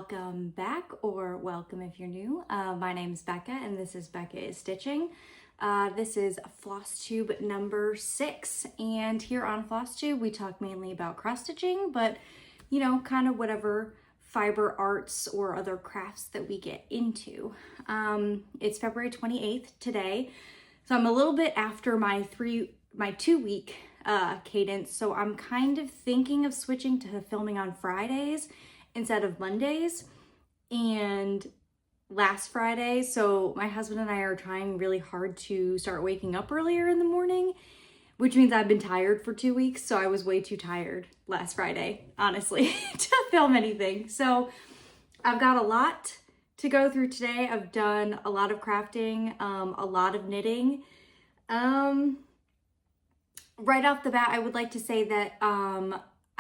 welcome back, or welcome if you're new. My name is Becca and this is Becca is Stitching. This is Flosstube number 6, and here on Flosstube we talk mainly about cross stitching, but you know, kind of whatever fiber arts or other crafts that we get into. It's February 28th today, so I'm a little bit after my 2-week cadence, so I'm kind of thinking of switching to filming on Fridays instead of Mondays and last Friday. So my husband and I are trying really hard to start waking up earlier in the morning, which means I've been tired for 2 weeks. So I was way too tired last Friday, honestly, to film anything. So I've got a lot to go through today. I've done a lot of crafting, a lot of knitting. Right off the bat, I would like to say that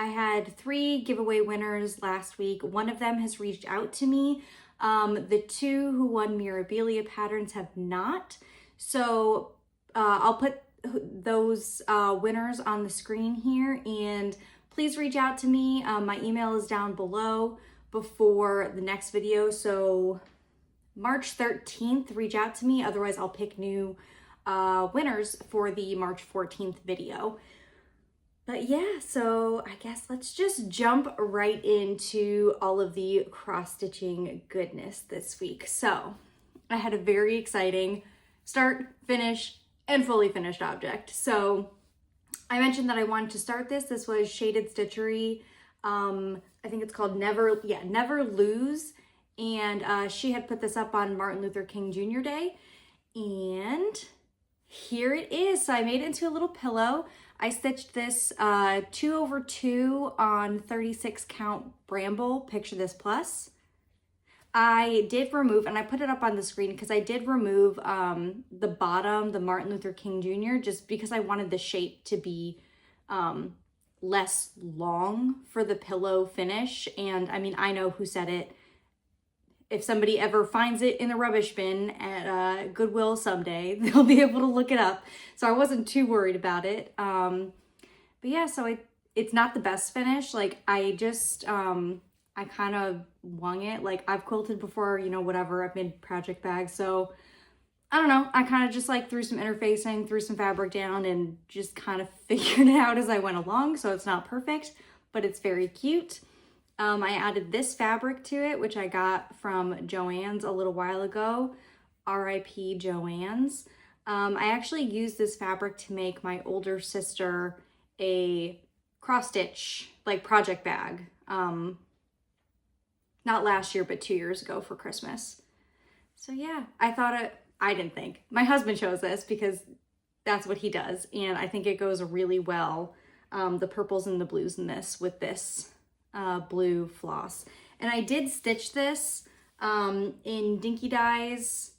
I had 3 giveaway winners last week. One of them has reached out to me. The 2 who won Mirabilia patterns have not. So I'll put those winners on the screen here, and please reach out to me. My email is down below before the next video. So March 13th, reach out to me. Otherwise, I'll pick new winners for the March 14th video. But yeah, so I guess let's just jump right into all of the cross-stitching goodness this week. So I had a very exciting start, finish, and fully finished object. So I mentioned that I wanted to start this. This was Shaded Stitchery. I think it's called Never Lose. And she had put this up on Martin Luther King Jr. Day. And here it is. So I made it into a little pillow. I stitched this 2/2 on 36 count Bramble, picture this plus. I did remove, and I put it up on the screen because I did remove the bottom, the Martin Luther King Jr., just because I wanted the shape to be less long for the pillow finish. And I mean, I know who said it. If somebody ever finds it in the rubbish bin at Goodwill someday, they'll be able to look it up. So I wasn't too worried about it. But yeah, so it's not the best finish. Like I just, I kind of wung it. Like I've quilted before, you know, whatever. I've made project bags. So I don't know. I kind of just like threw some interfacing, threw some fabric down, and just kind of figured it out as I went along. So it's not perfect, but it's very cute. I added this fabric to it, which I got from Joann's a little while ago. R.I.P. Joann's. I actually used this fabric to make my older sister a cross-stitch, like project bag. Not last year, but 2 years ago for Christmas. So yeah, I didn't think. My husband chose this because that's what he does. And I think it goes really well. The purples and the blues in this with this blue floss. And I did stitch this in Dinky dyes.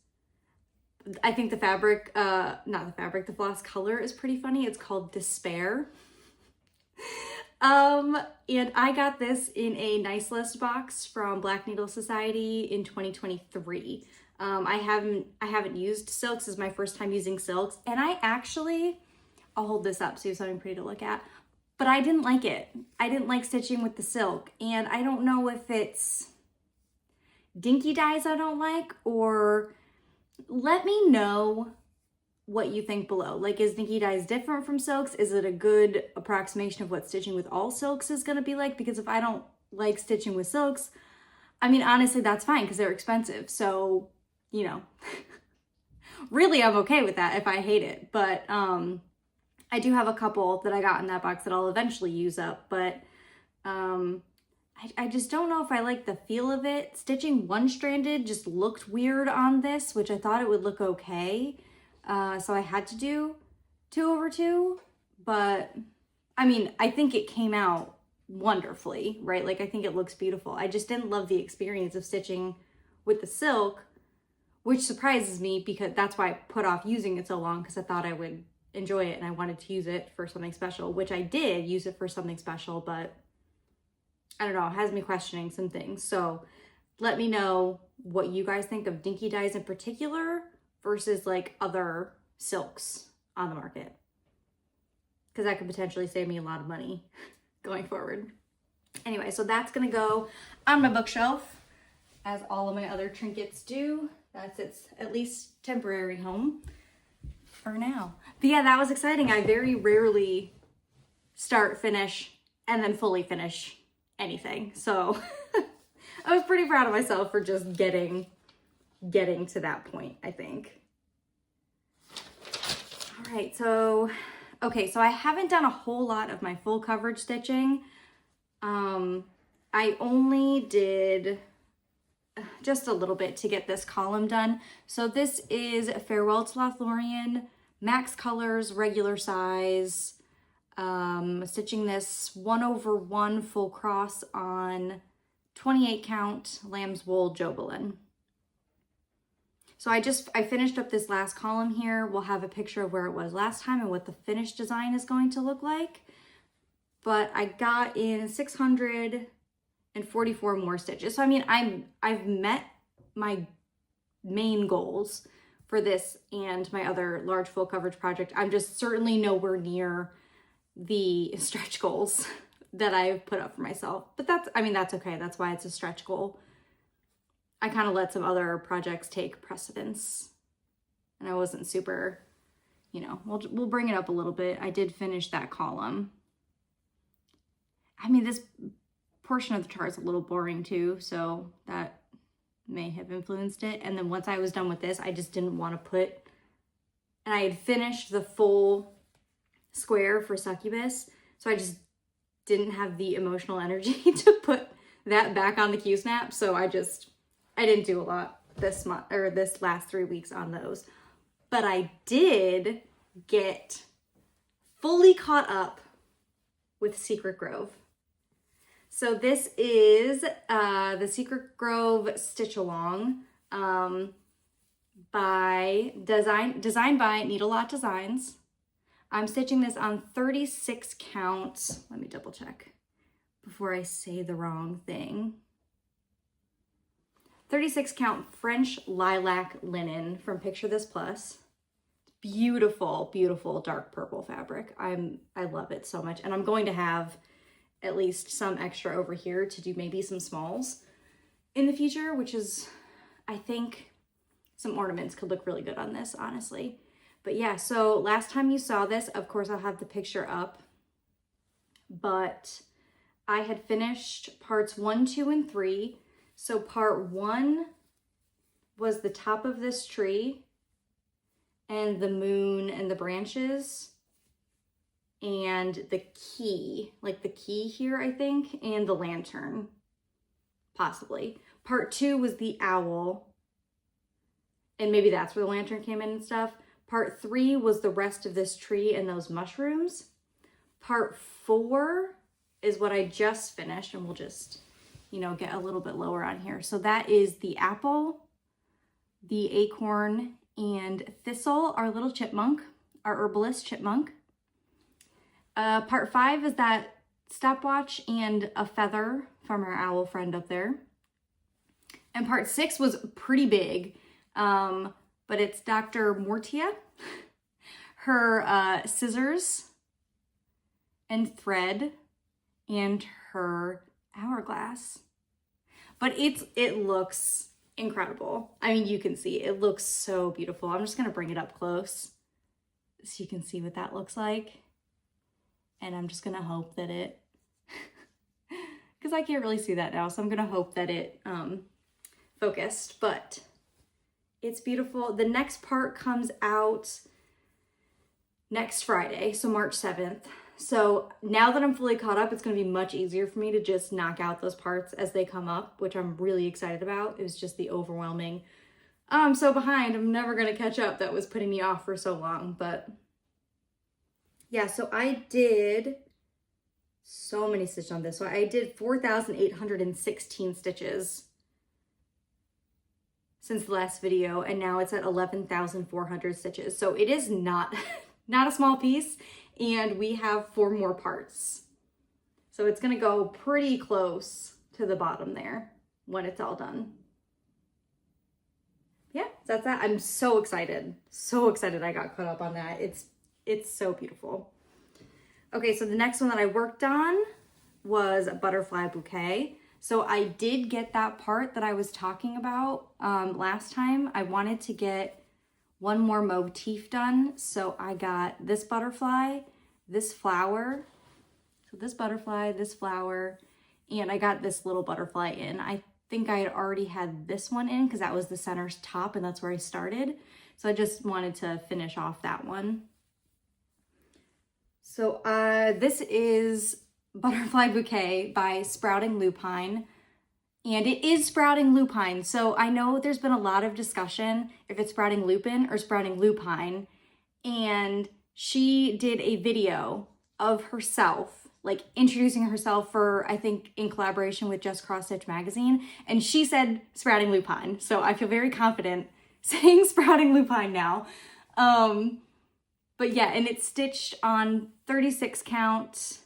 I think the fabric, the floss color is pretty funny. It's called Despair. And I got this in a Nice List box from Black Needle Society in 2023. I haven't used silks. This is my first time using silks, and I'll hold this up so you have something pretty to look at. But I didn't like it. I didn't like stitching with the silk. And I don't know if it's Dinky dyes I don't like, or let me know what you think below. Like, is Dinky dyes different from silks? Is it a good approximation of what stitching with all silks is gonna be like? Because if I don't like stitching with silks, I mean, honestly, that's fine because they're expensive. So, you know, really I'm okay with that if I hate it. But, I do have a couple that I got in that box that I'll eventually use up, but I just don't know if I like the feel of it. Stitching one-stranded just looked weird on this, which I thought it would look okay. So I had to do 2/2, but I mean, I think it came out wonderfully, right? Like I think it looks beautiful. I just didn't love the experience of stitching with the silk, which surprises me because that's why I put off using it so long, because I thought I would enjoy it and I wanted to use it for something special, which I did use it for something special, but I don't know, it has me questioning some things. So let me know what you guys think of Dinky dyes in particular versus like other silks on the market, because that could potentially save me a lot of money going forward. Anyway, so that's gonna go on my bookshelf. as all of my other trinkets do. That's its at least temporary home for now. But yeah, that was exciting. I very rarely start, finish, and then fully finish anything. So I was pretty proud of myself for just getting to that point, I think. All right, so, okay, so I haven't done a whole lot of my full coverage stitching. I only did just a little bit to get this column done. So this is Farewell to Lothlorien, Max Colors, regular size. Stitching this 1/1 full cross on 28 count lamb's wool Jobelin. So I finished up this last column here. We'll have a picture of where it was last time and what the finished design is going to look like. But I got in 644 more stitches. So I mean, I've met my main goals for this and my other large full coverage project. I'm just certainly nowhere near the stretch goals that I've put up for myself. But that's okay. That's why it's a stretch goal. I kind of let some other projects take precedence, and I wasn't super, you know, we'll bring it up a little bit. I did finish that column. I mean, this portion of the chart is a little boring too, so that may have influenced it. And then once I was done with this, I just didn't want to put, and I had finished the full square for Succubus, so I just didn't have the emotional energy to put that back on the Q-snap, so I didn't do a lot this month or this last 3 weeks on those. But I did get fully caught up with Secret Grove. So this is the Secret Grove Stitch Along designed by Needle Lot Designs. I'm stitching this on 36 count. Let me double check before I say the wrong thing. 36 count French lilac linen from Picture This Plus. Beautiful, beautiful dark purple fabric. I love it so much. And I'm going to have at least some extra over here to do maybe some smalls in the future, which is, I think some ornaments could look really good on this, honestly. But yeah, so last time you saw this, of course I'll have the picture up, but I had finished parts 1, 2, and 3. So part 1 was the top of this tree and the moon and the branches and the key, like the key here, I think, and the lantern, possibly. Part 2 was the owl, and maybe that's where the lantern came in and stuff. Part 3 was the rest of this tree and those mushrooms. Part 4 is what I just finished, and we'll just, you know, get a little bit lower on here. So that is the apple, the acorn, and thistle, our little chipmunk, our herbalist chipmunk. Part 5 is that stopwatch and a feather from our owl friend up there. And part 6 was pretty big, but it's Dr. Mortia, her scissors and thread, and her hourglass. But it looks incredible. I mean, you can see it looks so beautiful. I'm just gonna bring it up close so you can see what that looks like. And I'm just gonna hope that it, because I can't really see that now, so I'm gonna hope that it focused, but it's beautiful. The next part comes out next Friday, so March 7th. So now that I'm fully caught up, it's gonna be much easier for me to just knock out those parts as they come up, which I'm really excited about. It was just the overwhelming, I'm so behind, I'm never gonna catch up, that was putting me off for so long. But yeah, so I did so many stitches on this. So I did 4,816 stitches since the last video, and now it's at 11,400 stitches. So it is not a small piece, and we have 4 more parts. So it's gonna go pretty close to the bottom there when it's all done. Yeah, that's that. I'm so excited. So excited I got caught up on that. It's so beautiful. Okay, so the next one that I worked on was a butterfly bouquet. So I did get that part that I was talking about last time. I wanted to get one more motif done. So I got this butterfly, this flower. So this butterfly, this flower, and I got this little butterfly in. I think I had already had this one in because that was the center top and that's where I started. So I just wanted to finish off that one. So this is Butterfly Bouquet by Sprouting Lupine, and it is Sprouting Lupine. So I know there's been a lot of discussion if it's Sprouting Lupin or Sprouting Lupine, and she did a video of herself, like introducing herself for, I think in collaboration with Just Cross Stitch magazine, and she said Sprouting Lupine. So I feel very confident saying Sprouting Lupine now. But yeah, and it's stitched on 36 count.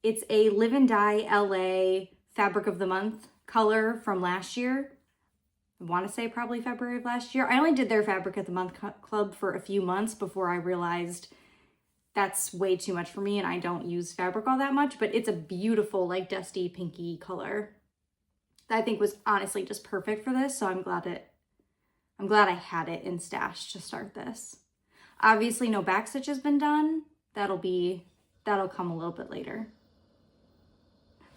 It's a Live and Dye LA Fabric of the Month color from last year. I want to say probably February of last year. I only did their Fabric of the Month club for a few months before I realized that's way too much for me and I don't use fabric all that much, but it's a beautiful like dusty pinky color that I think was honestly just perfect for this. So I'm glad I had it in stash to start this. Obviously no back stitch has been done. That'll come a little bit later.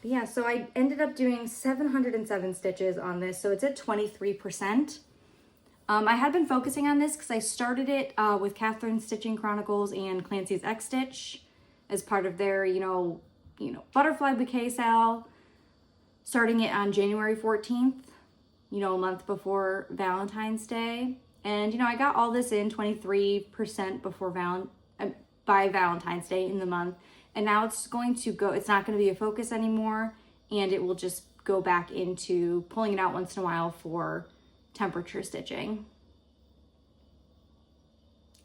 But yeah, so I ended up doing 707 stitches on this. So it's at 23%. I had been focusing on this because I started it with Catherine's Stitching Chronicles and Clancy's X Stitch as part of their, butterfly bouquet sale, starting it on January 14th, a month before Valentine's Day. And, I got all this in 23% before by Valentine's Day in the month. And now it's not going to be a focus anymore. And it will just go back into pulling it out once in a while for temperature stitching.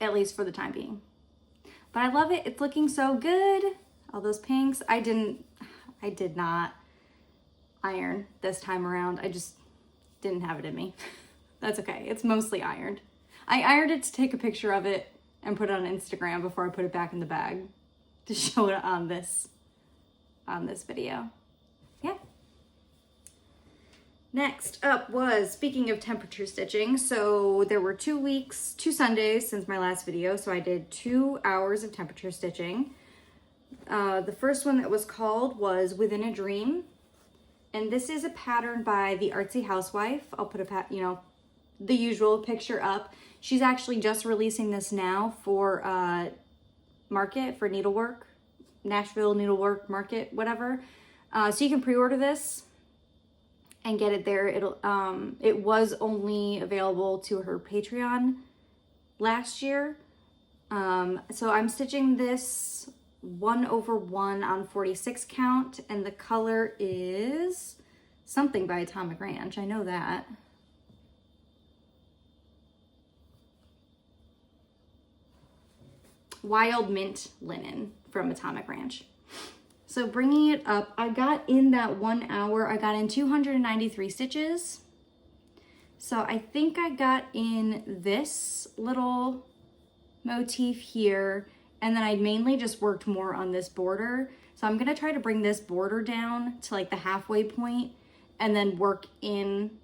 At least for the time being. But I love it. It's looking so good. All those pinks. I did not iron this time around. I just didn't have it in me. That's okay. It's mostly ironed. I ironed it to take a picture of it and put it on Instagram before I put it back in the bag to show it on this video. Yeah. Next up was, speaking of temperature stitching, so there were 2 Sundays since my last video, so I did 2 hours of temperature stitching. The first one that was called was Within a Dream, and this is a pattern by the Artsy Housewife. I'll put the usual picture up. She's actually just releasing this now for market, for needlework, Nashville Needlework Market, whatever. So you can pre-order this and get it there. It was only available to her Patreon last year. So I'm stitching this 1/1 on 46 count, and the color is something by Atomic Ranch. I know that. Wild Mint Linen from Atomic Ranch. So bringing it up, I got in that 1 hour, I got in 293 stitches. So I think I got in this little motif here, and then I mainly just worked more on this border. So I'm gonna try to bring this border down to like the halfway point and then work in,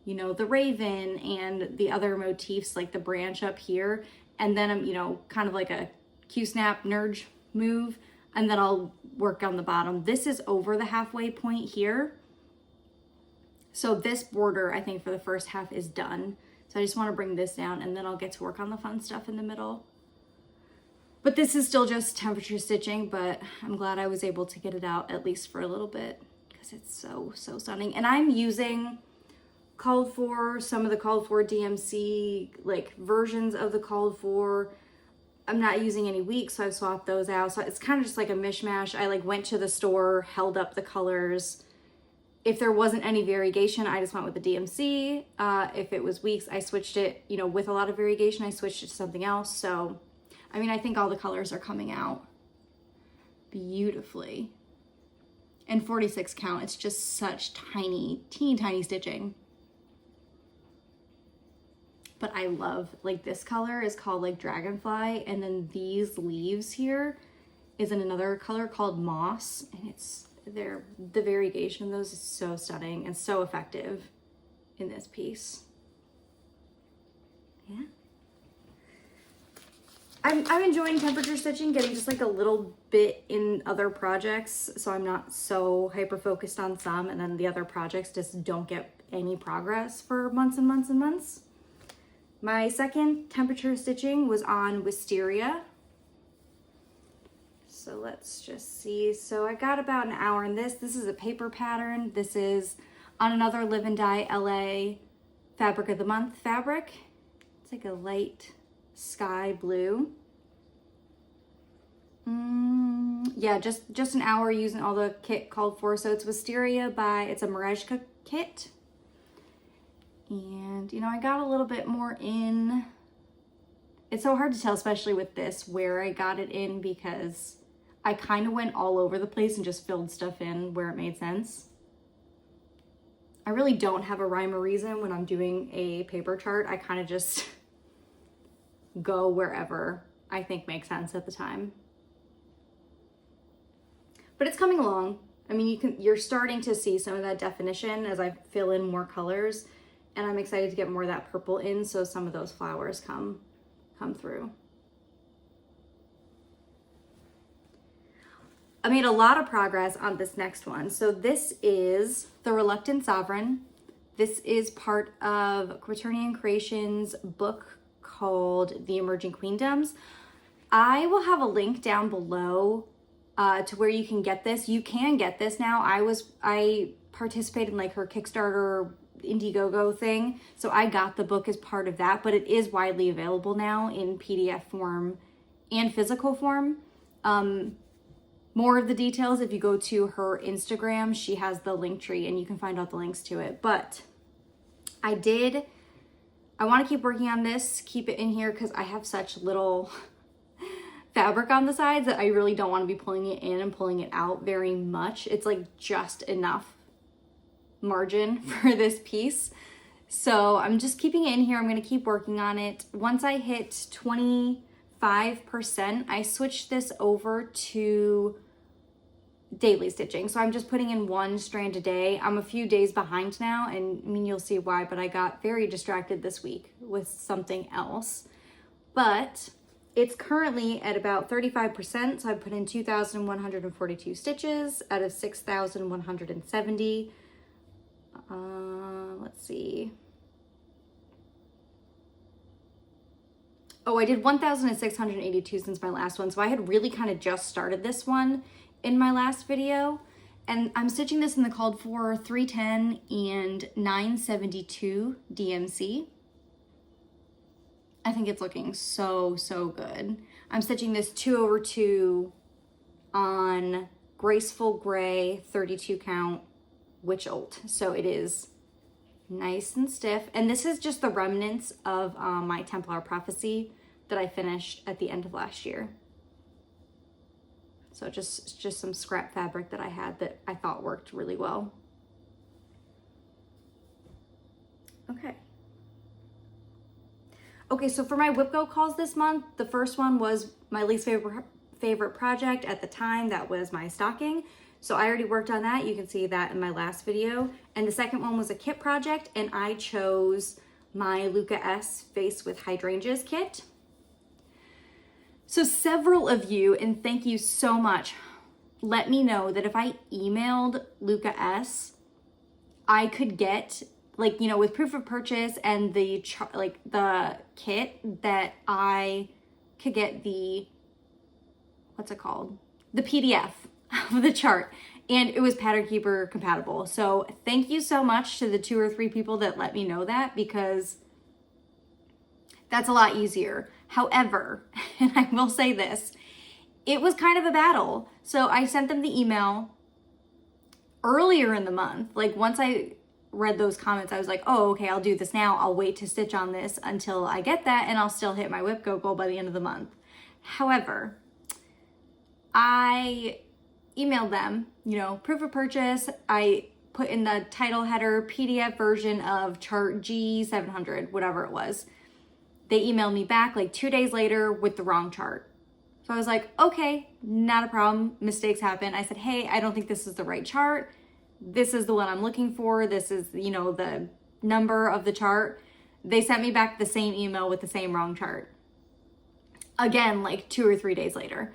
the raven and the other motifs, like the branch up here. And then I'm, kind of like a Q-snap nurge move, and then I'll work on the bottom. This is over the halfway point here. So this border, I think for the first half is done. So I just want to bring this down, and then I'll get to work on the fun stuff in the middle. But this is still just temperature stitching, but I'm glad I was able to get it out at least for a little bit because it's so, so stunning. And I'm using some of the called for DMC, like versions of the called for. I'm not using any weeks, so I've swapped those out. So it's kind of just like a mishmash. I went to the store, held up the colors. If there wasn't any variegation, I just went with the DMC. If it was weeks, I switched it, with a lot of variegation, I switched it to something else. So, I think all the colors are coming out beautifully. And 46 count, it's just such teeny tiny stitching. But I love, this color is called Dragonfly, and then these leaves here is in another color called Moss, and it's the variegation of those is so stunning and so effective in this piece. Yeah. I'm enjoying temperature stitching, getting just like a little bit in other projects, so I'm not so hyper focused on some, and then the other projects just don't get any progress for months and months and months. My second temperature stitching was on Wisteria. So let's just see. So I got about an hour in this. This is a paper pattern. This is on another Live and Die LA Fabric of the Month fabric. It's like a light sky blue. Yeah, just an hour using all the kit called for. So it's Wisteria it's a Merejka kit. And, you know, I got a little bit more in. It's so hard to tell, especially with this, where I got it in, because I kind of went all over the place and just filled stuff in where it made sense. I really don't have a rhyme or reason when I'm doing a paper chart. I kind of just go wherever I think makes sense at the time. But it's coming along. I mean, you're starting to see some of that definition as I fill in more colors, and I'm excited to get more of that purple in so some of those flowers come through. I made a lot of progress on this next one. So this is The Reluctant Sovereign. This is part of Quaternion Creations book called The Emerging Queendoms. I will have a link down below to where you can get this. You can get this now. I participated in like her Kickstarter Indiegogo thing, so I got the book as part of that, but it is widely available now in PDF form and physical form. More of the details, if you go to her Instagram, she has the link tree and you can find out the links to it. But I want to keep working on this, keep it in here, because I have such little fabric on the sides that I really don't want to be pulling it in and pulling it out very much. It's like just enough margin for this piece. So I'm just keeping it in here. I'm going to keep working on it. Once I hit 25%, I switched this over to daily stitching. So I'm just putting in one strand a day. I'm a few days behind now, and I mean, you'll see why, but I got very distracted this week with something else. But it's currently at about 35%. So I put in 2,142 stitches out of 6,170. Let's see. Oh, I did 1,682 since my last one. So I had really kind of just started this one in my last video. And I'm stitching this in the called for 310 and 972 DMC. I think it's looking so good. I'm stitching this 2/2 on Graceful Gray 32 count witch olt. So it is nice and stiff. And this is just the remnants of my Templar Prophecy that I finished at the end of last year. So just some scrap fabric that I had that I thought worked really well. Okay, so for my whip go calls this month, the first one was my least favorite project at the time. That was my stocking. So I already worked on that. You can see that in my last video. And the second one was a kit project, and I chose my Luca S Face with Hydrangeas kit. So several of you, and thank you so much, let me know that if I emailed Luca S, I could get, like, you know, with proof of purchase and the kit, that I could get the, what's it called? The PDF of the chart, and it was Pattern Keeper compatible. So thank you so much to the 2 or 3 people that let me know that, because that's a lot easier. However, and I will say this, it was kind of a battle. So I sent them the email earlier in the month. Like, once I read those comments, I was like, oh, okay, I'll do this now. I'll wait to stitch on this until I get that, and I'll still hit my whip go goal by the end of the month. However, I emailed them, you know, proof of purchase. I put in the title header PDF version of chart G700, whatever it was. They emailed me back like 2 days later with the wrong chart. So I was like, okay, not a problem. Mistakes happen. I said, hey, I don't think this is the right chart. This is the one I'm looking for. This is, you know, the number of the chart. They sent me back the same email with the same wrong chart. Again, like 2 or 3 days later.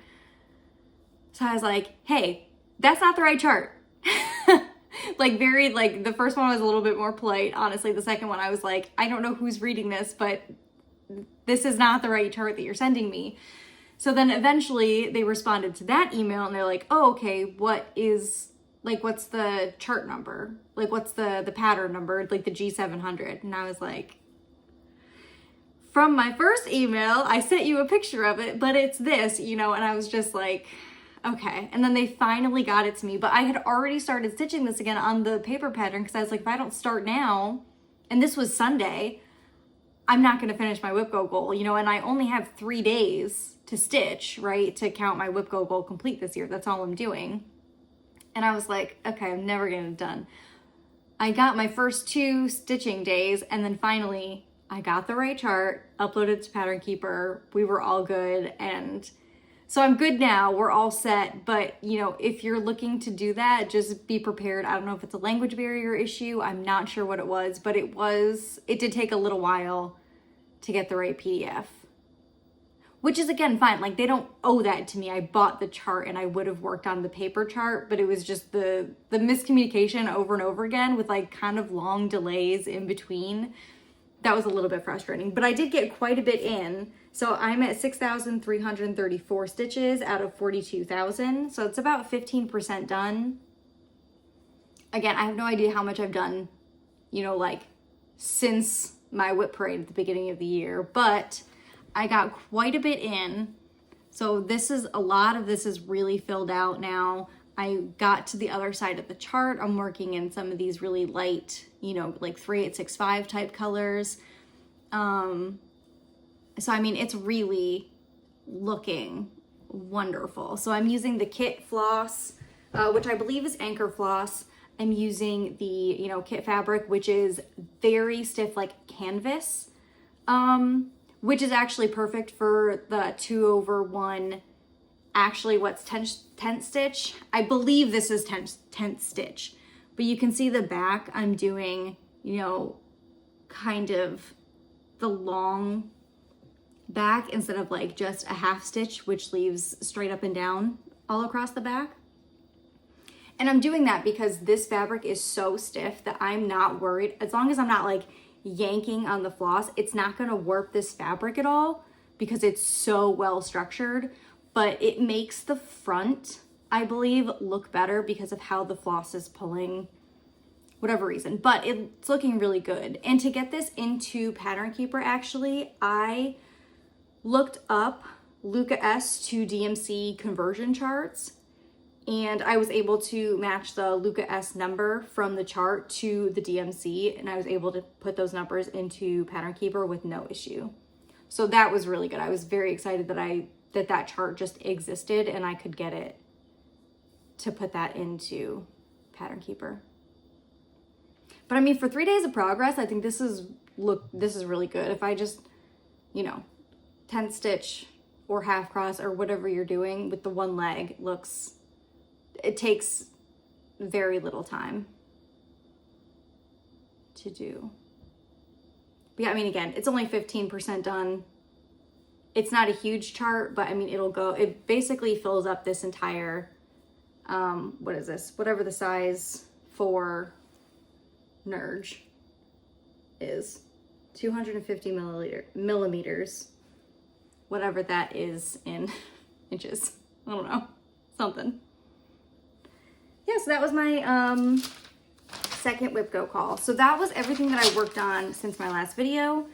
So I was like, hey, that's not the right chart. Like the first one was a little bit more polite. Honestly, the second one I was like, I don't know who's reading this, but this is not the right chart that you're sending me. So then eventually they responded to that email and they're like, oh, okay, what's the chart number? Like, what's the pattern number? Like the G700. And I was like, from my first email, I sent you a picture of it, but it's this, you know, and I was just like, okay. And then they finally got it to me, but I had already started stitching this again on the paper pattern because I was like, if I don't start now, and this was Sunday, I'm not going to finish my whip go goal, you know, and I only have 3 days to stitch, right, to count my whip go goal complete this year. That's all I'm doing. And I was like, okay, I'm never getting it done. I got my first 2 stitching days, and then finally I got the right chart, uploaded to Pattern Keeper. We were all good, and so I'm good now. We're all set. But, you know, if you're looking to do that, just be prepared. I don't know if it's a language barrier issue. I'm not sure what it was, but it did take a little while to get the right PDF, which is, again, fine. Like, they don't owe that to me. I bought the chart and I would have worked on the paper chart, but it was just the miscommunication over and over again with like kind of long delays in between. That was a little bit frustrating, but I did get quite a bit in. So I'm at 6,334 stitches out of 42,000. So it's about 15% done. Again, I have no idea how much I've done, you know, like since my whip parade at the beginning of the year, but I got quite a bit in. So a lot of this is really filled out now. I got to the other side of the chart. I'm working in some of these really light, you know, like 3865 type colors. So, I mean, it's really looking wonderful. So I'm using the kit floss, which I believe is Anchor floss. I'm using the, you know, kit fabric, which is very stiff, like canvas, which is actually perfect for the 2/1. Actually, what's 10th stitch? I believe this is 10th stitch, but you can see the back. I'm doing, you know, kind of the long back instead of like just a half stitch, which leaves straight up and down all across the back. And I'm doing that because this fabric is so stiff that I'm not worried. As long as I'm not like yanking on the floss, it's not gonna warp this fabric at all because it's so well structured. But it makes the front, I believe, look better because of how the floss is pulling, whatever reason. But it's looking really good. And to get this into Pattern Keeper, actually, I looked up Luca S to DMC conversion charts, and I was able to match the Luca S number from the chart to the DMC, and I was able to put those numbers into Pattern Keeper with no issue. So that was really good. I was very excited that that chart just existed and I could get it to put that into Pattern Keeper. But I mean, for 3 days of progress, I think this is really good. If I just, you know, 10th stitch or half cross or whatever you're doing with the one leg, it takes very little time to do. But yeah, I mean, again, it's only 15% done. It's not a huge chart, but I mean, it basically fills up this entire, what is this? Whatever the size for Nerge is, 250 millimeters, whatever that is in inches. I don't know, something. Yeah, so that was my second whip go call. So that was everything that I worked on since my last video.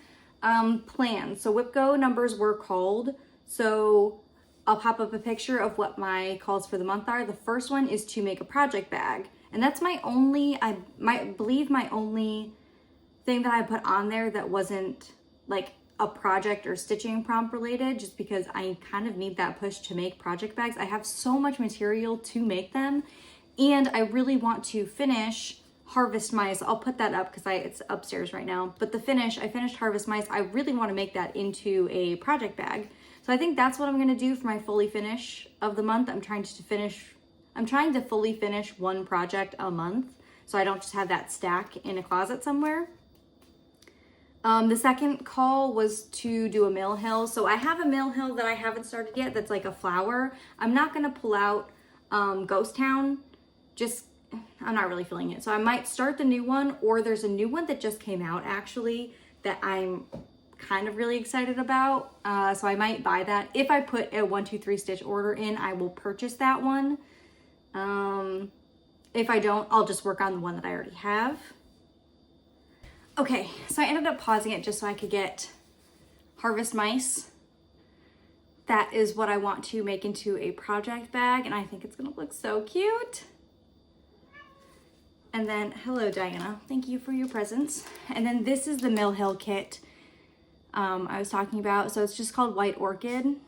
Plans. So whip go numbers were called. So I'll pop up a picture of what my calls for the month are. The first one is to make a project bag. And that's my only thing that I put on there that wasn't like a project or stitching prompt related, just because I kind of need that push to make project bags. I have so much material to make them, and I really want to finish Harvest Mice. I'll put that up because it's upstairs right now. But I finished Harvest Mice. I really want to make that into a project bag. So So I think that's what I'm gonna do for my fully finish of the month. I'm trying to fully finish one project a month, so I don't just have that stack in a closet somewhere. The second call was to do a mill hill. So I have a mill hill that I haven't started yet that's like a flower. I'm not gonna pull out Ghost Town, I'm not really feeling it. So I might start the new one, or there's a new one that just came out actually that I'm kind of really excited about. So I might buy that. If I put a 1, 2, 3 stitch order in, I will purchase that one. If I don't, I'll just work on the one that I already have. Okay, so I ended up pausing it just so I could get Harvest Mice. That is what I want to make into a project bag, and I think it's gonna look so cute. And then, hello Diana, thank you for your presents. And then this is the Mill Hill kit I was talking about. So it's just called White Orchid.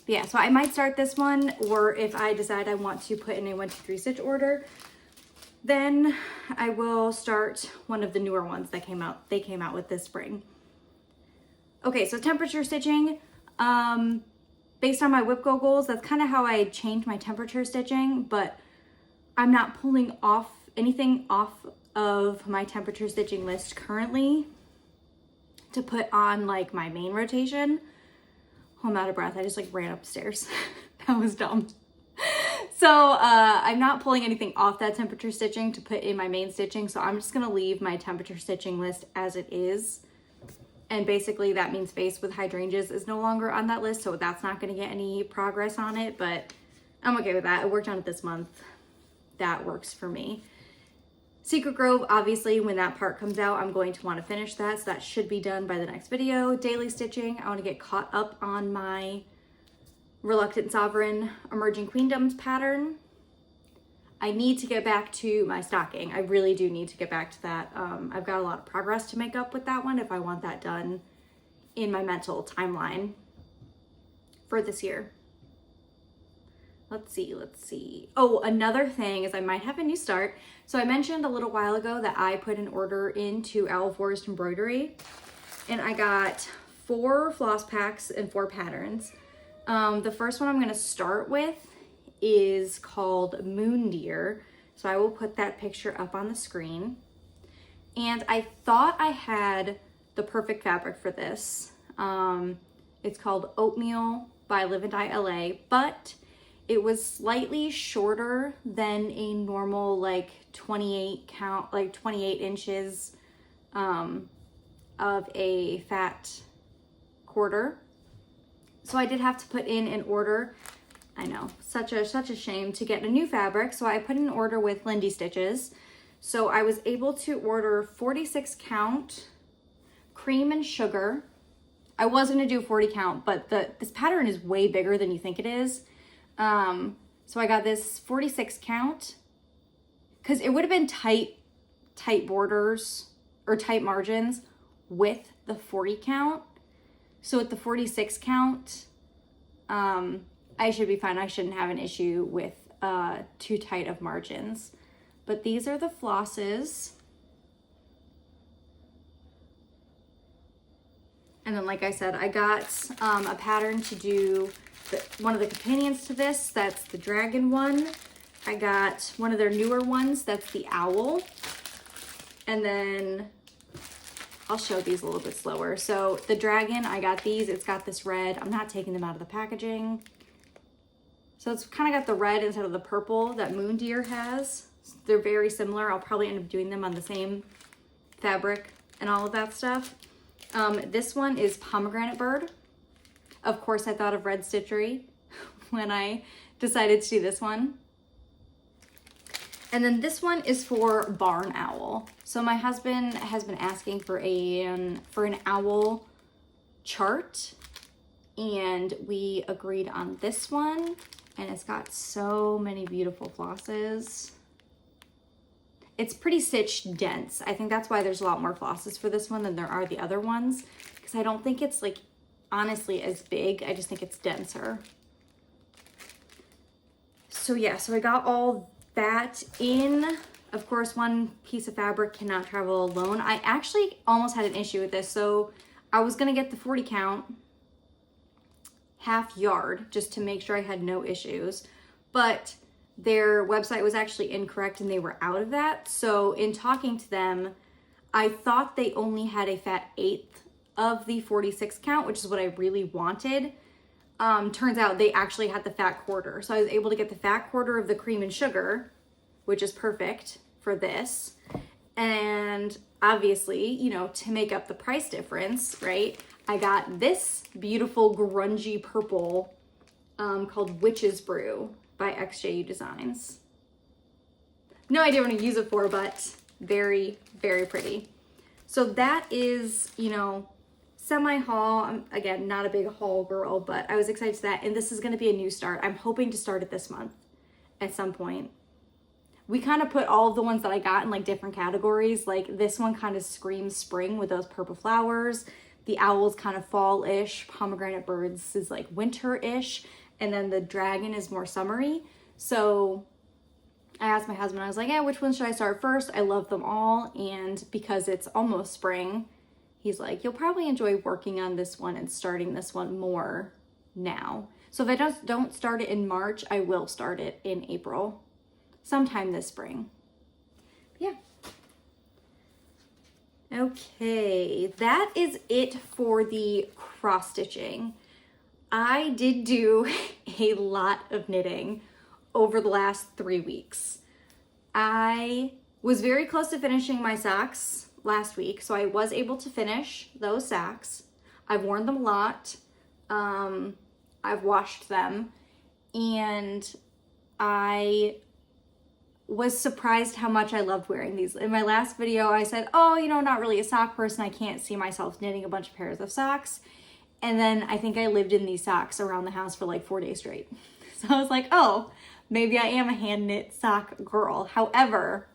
Yeah, so I might start this one, or if I decide I want to put in a 1, 2, 3 stitch order, then I will start one of the newer ones that came out. They came out with this spring. Okay, so temperature stitching. Based on my whip go goals, that's kind of how I changed my temperature stitching, but I'm not pulling off anything off of my temperature stitching list currently to put on like my main rotation. Oh, I'm out of breath. I just like ran upstairs. That was dumb. So I'm not pulling anything off that temperature stitching to put in my main stitching. So I'm just gonna leave my temperature stitching list as it is. And basically that means Face with Hydrangeas is no longer on that list. So that's not gonna get any progress on it, but I'm okay with that. I worked on it this month. That works for me. Secret Grove, obviously, when that part comes out, I'm going to want to finish that. So that should be done by the next video. Daily stitching, I want to get caught up on my Reluctant Sovereign Emerging Queendoms pattern. I need to get back to my stocking. I really do need to get back to that. I've got a lot of progress to make up with that one if I want that done in my mental timeline for this year. Let's see. Oh, another thing is I might have a new start. So I mentioned a little while ago that I put an order into Owl Forest Embroidery, and I got 4 floss packs and 4 patterns. The first one I'm gonna start with is called Moon Deer. So I will put that picture up on the screen. And I thought I had the perfect fabric for this. It's called Oatmeal by Live and Die LA, but it was slightly shorter than a normal like 28 inches of a fat quarter. So I did have to put in an order. I know, such a shame to get a new fabric. So I put in an order with Lindy Stitches. So I was able to order 46 count cream and sugar. I was gonna do 40 count, but this pattern is way bigger than you think it is. So I got this 46 count because it would have been tight borders or tight margins with the 40 count. So with the 46 count, I should be fine. I shouldn't have an issue with too tight of margins. But these are the flosses. And then, like I said, I got a pattern to do one of the companions to this. That's the dragon one. I got one of their newer ones. That's the owl. And then I'll show these a little bit slower. So the dragon, I got these. It's got this red. I'm not taking them out of the packaging. So it's kind of got the red instead of the purple that Moon Deer has. They're very similar. I'll probably end up doing them on the same fabric and all of that stuff. This one is Pomegranate Bird. Of course, I thought of Red Stitchery when I decided to do this one. And then this one is for Barn Owl. So my husband has been asking for an owl chart, and we agreed on this one. And it's got so many beautiful flosses. It's pretty stitch dense. I think that's why there's a lot more flosses for this one than there are the other ones, because I don't think it's like honestly as big. I just think it's denser. So yeah, so I got all that in. Of course, one piece of fabric cannot travel alone. I actually almost had an issue with this. So I was gonna get the 40 count half yard just to make sure I had no issues, but their website was actually incorrect and they were out of that. So in talking to them, I thought they only had a fat 1/8 of the 46 count, which is what I really wanted. Turns out they actually had the fat 1/4. So I was able to get the fat 1/4 of the cream and sugar, which is perfect for this. And obviously, you know, to make up the price difference, right? I got this beautiful grungy purple called Witch's Brew by XJU Designs. No idea what I'm gonna use it for, but very, very pretty. So that is, you know, semi-haul. I'm, again, not a big haul girl, but I was excited to that. And this is gonna be a new start. I'm hoping to start it this month at some point. We kind of put all of the ones that I got in like different categories. Like this one kind of screams spring with those purple flowers. The owl's kind of fall-ish. Pomegranate birds is like winter-ish. And then the dragon is more summery. So I asked my husband, I was like, yeah, which one should I start first? I love them all. And because it's almost spring, he's like, you'll probably enjoy working on this one and starting this one more now. So if I just don't start it in March, I will start it in April, sometime this spring. Yeah. Okay, that is it for the cross stitching. I did do a lot of knitting over the last 3 weeks. I was very close to finishing my socks last week, so I was able to finish those socks. I've worn them a lot. I've washed them, and I was surprised how much I loved wearing these. In my last video, I said, oh, you know, not really a sock person. I can't see myself knitting a bunch of pairs of socks. And then I think I lived in these socks around the house for like 4 days straight. So I was like, oh, maybe I am a hand knit sock girl. However,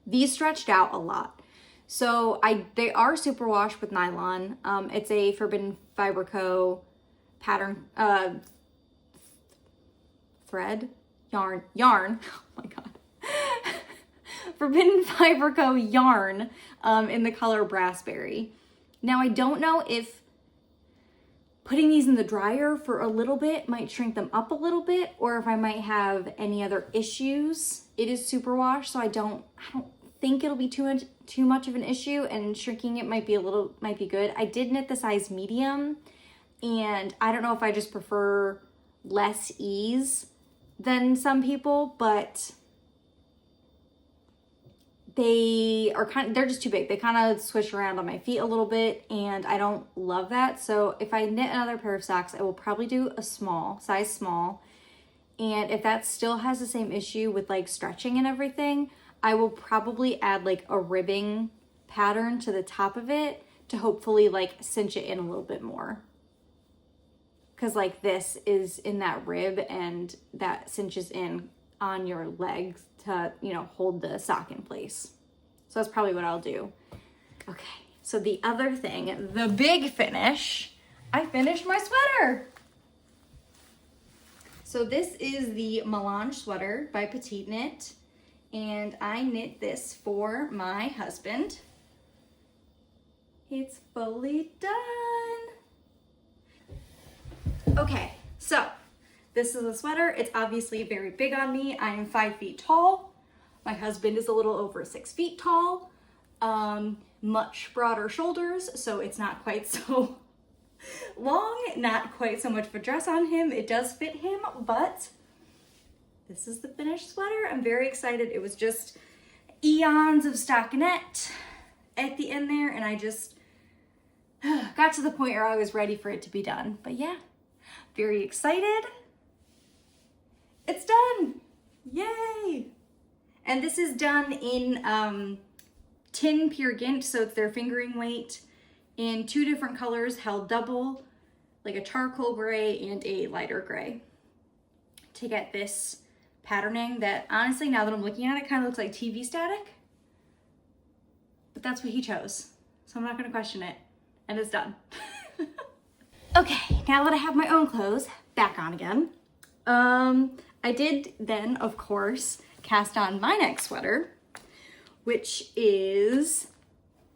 these stretched out a lot. So they are superwash with nylon. It's a Forbidden Fiber Co. pattern, thread, yarn, oh my God. Forbidden Fiber Co. yarn in the color Raspberry. Now I don't know if putting these in the dryer for a little bit might shrink them up a little bit, or if I might have any other issues. It is superwash, so I don't think it'll be too much of an issue, and shrinking it might be good. I did knit the size medium, and I don't know if I just prefer less ease than some people, but they're just too big. They kind of swish around on my feet a little bit, and I don't love that. So if I knit another pair of socks, I will probably do a size small. And if that still has the same issue with like stretching and everything, I will probably add like a ribbing pattern to the top of it to hopefully like cinch it in a little bit more. Because like this is in that rib, and that cinches in on your legs to, you know, hold the sock in place. So that's probably what I'll do. Okay, so the other thing, the big finish, I finished my sweater. So this is the Melange sweater by Petite Knit, and I knit this for my husband. It's fully done. Okay, so this is a sweater. It's obviously very big on me. I am 5 feet tall. My husband is a little over 6 feet tall. Much broader shoulders, so it's not quite so long, not quite so much of a dress on him. It does fit him, but this is the finished sweater. I'm very excited. It was just eons of stockinette at the end there, and I just got to the point where I was ready for it to be done. But yeah, very excited. It's done. Yay. And this is done in tin Pure Gint, so it's their fingering weight in 2 different colors, held double, like a charcoal gray and a lighter gray, to get this patterning that honestly, now that I'm looking at it, kind of looks like TV static, but that's what he chose. So I'm not gonna question it, and it's done. Okay, now that I have my own clothes back on again, I did then, of course, cast on my next sweater, which is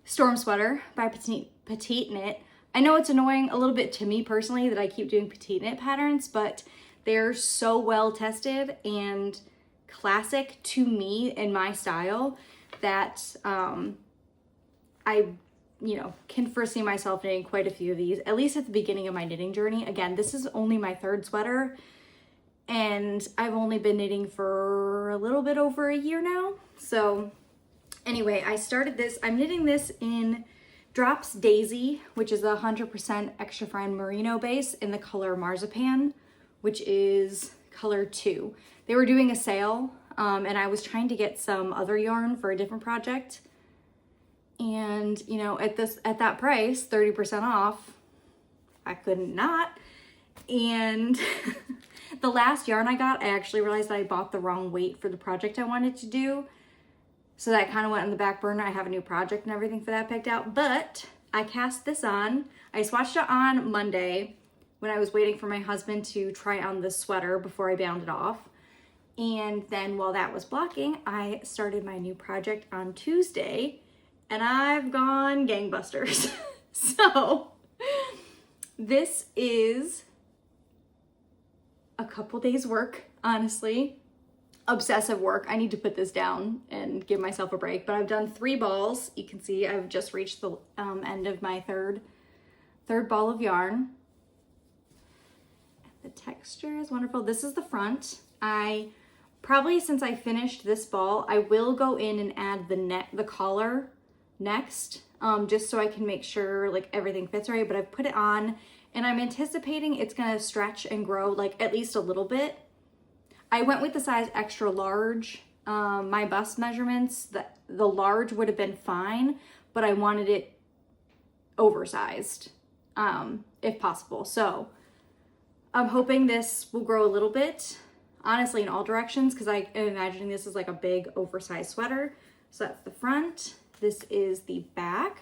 Storm Sweater by Petite Knit. I know it's annoying a little bit to me personally that I keep doing petite knit patterns, but they're so well tested and classic to me in my style that I, you know, can foresee myself knitting quite a few of these, at least at the beginning of my knitting journey. Again, this is only my 3rd sweater, and I've only been knitting for a little bit over a year now. So anyway, I started this, I'm knitting this in Drops Daisy, which is a 100% extra fine merino base in the color Marzipan, which is color 2. They were doing a sale, and I was trying to get some other yarn for a different project. And, you know, at that price, 30% off, I couldn't not. And the last yarn I got, I actually realized that I bought the wrong weight for the project I wanted to do. So that kind of went on the back burner. I have a new project and everything for that picked out, but I cast this on. I swatched it on Monday when I was waiting for my husband to try on the sweater before I bound it off. And then while that was blocking, I started my new project on Tuesday, and I've gone gangbusters. So this is a couple days work, honestly. Obsessive work. I need to put this down and give myself a break, but I've done 3 balls. You can see I've just reached the end of my third ball of yarn. The texture is wonderful. This is the front. I probably, since I finished this ball, I will go in and add the collar next, just so I can make sure like everything fits right, but I've put it on and I'm anticipating it's gonna stretch and grow like at least a little bit. I went with the size extra large. My bust measurements, the large would have been fine, but I wanted it oversized, if possible. So I'm hoping this will grow a little bit, honestly, in all directions, because I am imagining this is like a big oversized sweater. So that's the front. This is the back.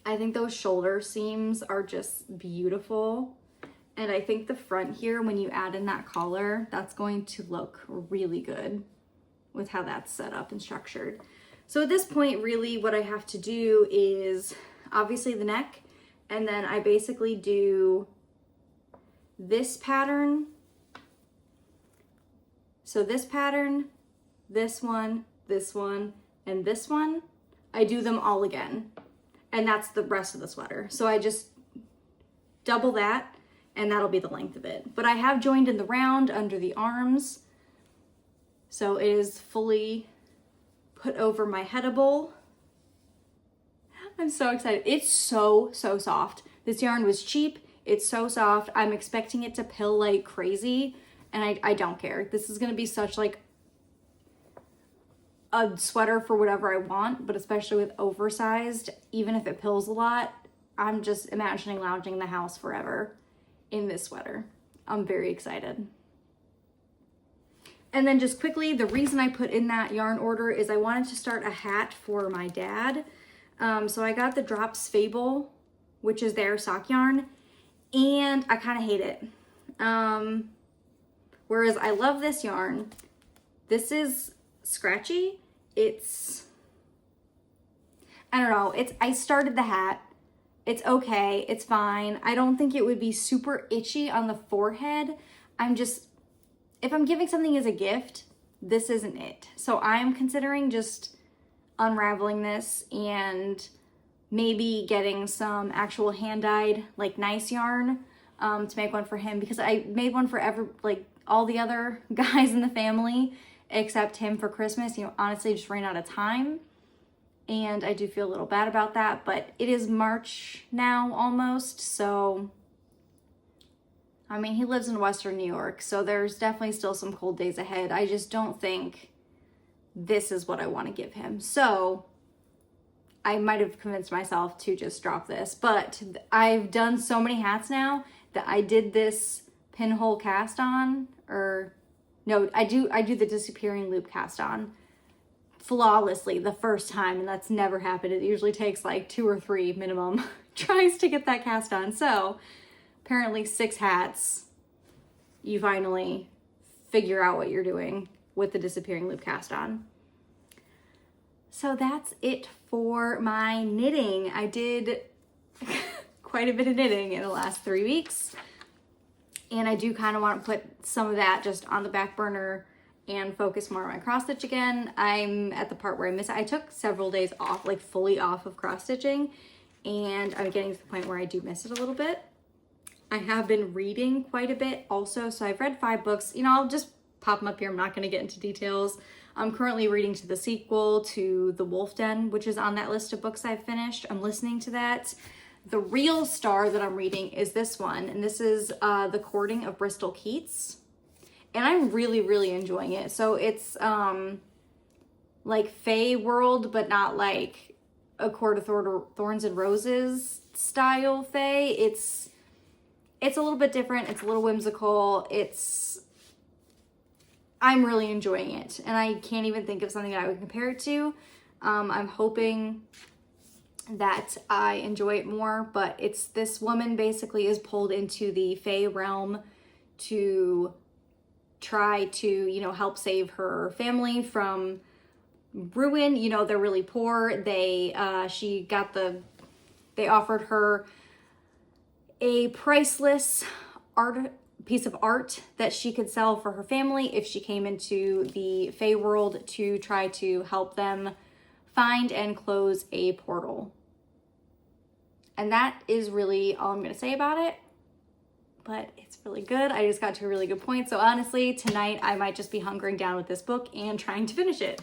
I think those shoulder seams are just beautiful. And I think the front here, when you add in that collar, that's going to look really good with how that's set up and structured. So at this point, really what I have to do is obviously the neck, and then I basically do this pattern. So this pattern, this one, and this one, I do them all again. And that's the rest of the sweater. So I just double that, and that'll be the length of it. But I have joined in the round under the arms, so it is fully put over my headable. I'm so excited. It's so soft. This yarn was cheap. It's so soft. I'm expecting it to pill like crazy, and I don't care. This is gonna be such like a sweater for whatever I want, but especially with oversized, even if it pills a lot, I'm just imagining lounging in the house forever in this sweater. I'm very excited. And then just quickly, the reason I put in that yarn order is I wanted to start a hat for my dad. So I got the Drops Fable, which is their sock yarn, and I kind of hate it. Whereas I love this yarn. This is scratchy. I don't know, I started the hat. It's okay, it's fine. I don't think it would be super itchy on the forehead. If I'm giving something as a gift, this isn't it. So I'm considering just unraveling this and maybe getting some actual hand-dyed, like nice yarn to make one for him, because I made one for all the other guys in the family except him for Christmas. You know, honestly, just ran out of time. And I do feel a little bad about that, but it is March now almost, so I mean, he lives in Western New York, so there's definitely still some cold days ahead. I just don't think this is what I want to give him. So I might have convinced myself to just drop this, but I've done so many hats now that I did this pinhole cast on, I do the disappearing loop cast on flawlessly the first time, and that's never happened. It usually takes like 2 or 3 minimum tries to get that cast on. So apparently 6 hats, you finally figure out what you're doing with the disappearing loop cast on. So that's it for my knitting. I did quite a bit of knitting in the last 3 weeks. And I do kind of want to put some of that just on the back burner and focus more on my cross stitch again. I'm at the part where I took several days off, like fully off of cross stitching, and I'm getting to the point where I do miss it a little bit. I have been reading quite a bit also, so I've read 5 books. You know, I'll just pop them up here. I'm not going to get into details. I'm currently reading to the sequel to The Wolf Den, which is on that list of books I've finished. I'm listening to that. The real star that I'm reading is this one, and this is The Courting of Bristol Keats. And I'm really, really enjoying it. So it's like Fae world, but not like A Court of Thorns and Roses style Fae. It's a little bit different. It's a little whimsical. I'm really enjoying it. And I can't even think of something that I would compare it to. I'm hoping that I enjoy it more, but it's this woman basically is pulled into the Fae realm to try to, you know, help save her family from ruin. You know, they're really poor. They offered her a priceless piece of art that she could sell for her family if she came into the Fae world to try to help them find and close a portal. And that is really all I'm going to say about it. But it's really good. I just got to a really good point. So honestly, tonight I might just be hunkering down with this book and trying to finish it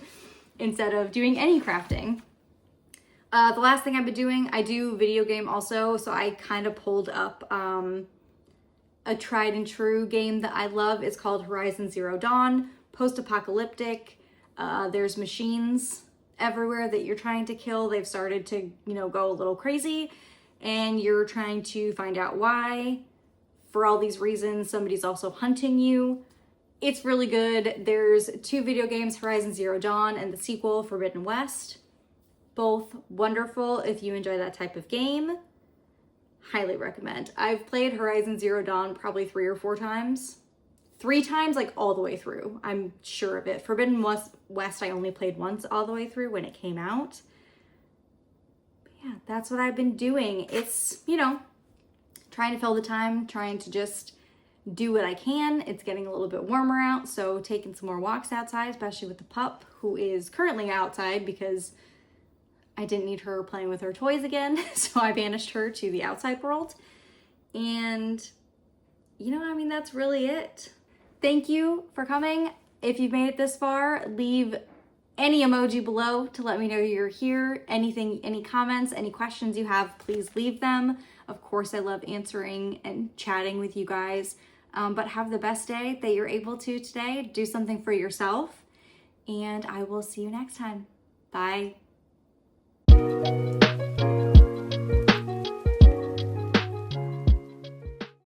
instead of doing any crafting. The last thing I've been doing, I do video game also. So I kind of pulled up a tried and true game that I love. It's called Horizon Zero Dawn, post-apocalyptic. There's machines everywhere that you're trying to kill. They've started to, you know, go a little crazy, and you're trying to find out why. For all these reasons, somebody's also hunting you. It's really good. There's 2 video games, Horizon Zero Dawn and the sequel, Forbidden West. Both wonderful if you enjoy that type of game. Highly recommend. I've played Horizon Zero Dawn probably 3 or 4 times. 3 times, like all the way through. I'm sure of it. Forbidden West I only played once all the way through when it came out. But yeah, that's what I've been doing. It's, you know, trying to fill the time, trying to just do what I can. It's getting a little bit warmer out, so taking some more walks outside, especially with the pup, who is currently outside because I didn't need her playing with her toys again, so I banished her to the outside world. And, you know, I mean, that's really it. Thank you for coming. If you've made it this far, leave any emoji below to let me know you're here. Anything, any comments, any questions you have, please leave them. Of course, I love answering and chatting with you guys, but have the best day that you're able to today. Do something for yourself, and I will see you next time. Bye.